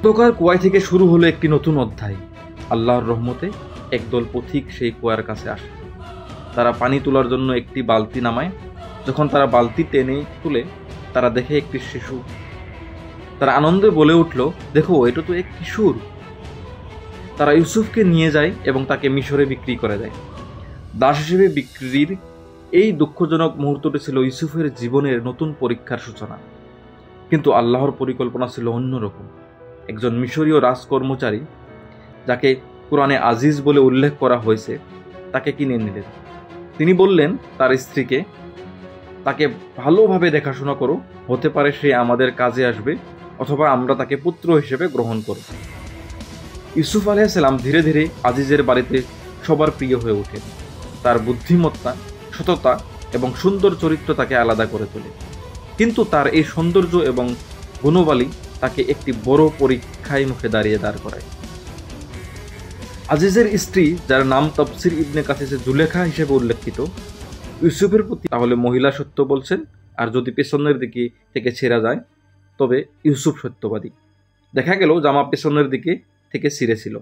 অন্ধকার কুয়ায় থেকে শুরু হলো একটি নতুন অধ্যায়। আল্লাহর রহমতে একদল পথিক সেই কুয়ার কাছে আসে। তারা পানি তোলার জন্য একটি বালতি নামায়। যখন তারা বালতি টেনে তুলে, তারা দেখে একটি শিশু। তারা আনন্দে বলে উঠল, দেখো, এটা তো এক কিশোর। তারা ইউসুফকে নিয়ে যায় এবং তাকে মিশরে বিক্রি করে দেয়। দাস হিসেবে বিক্রির এই দুঃখজনক মুহূর্তটি ছিল ইউসুফের জীবনের নতুন পরীক্ষার সূচনা। কিন্তু আল্লাহর পরিকল্পনা ছিল অন্যরকম। একজন মিশরীয় রাজকর্মচারী, যাকে কোরআনে আজিজ বলে উল্লেখ করা হয়েছে, তাকে কিনে নিলেন। তিনি বললেন তার স্ত্রীকে, তাকে ভালোভাবে দেখাশোনা করো, হতে পারে সে আমাদের কাজে আসবে, অথবা আমরা তাকে পুত্র হিসেবে গ্রহণ করব। ইউসুফ আলাইহিসসালাম ধীরে ধীরে আজিজের বাড়িতে সবার প্রিয় হয়ে ওঠেন। তার বুদ্ধিমত্তা, সততা এবং সুন্দর চরিত্র তাকে আলাদা করে তোলে। কিন্তু তার এই সৌন্দর্য এবং গুণবালী তাকে একটি বড় পরীক্ষায় মুখে দাঁড় করায়। আজিজের স্ত্রী, যার নাম তাফসীর ইবনে কাসিসে জুলেখা হিসেবে উল্লেখিত, ইউসুফের প্রতি তাহলে মহিলা সত্য বলছেন, আর যদি পেছনের দিকে থেকে ছেঁড়া যায় তবে ইউসুফ সত্যবাদী। দেখা গেল জামা পেছনের দিকে থেকে ছিঁড়েছিল।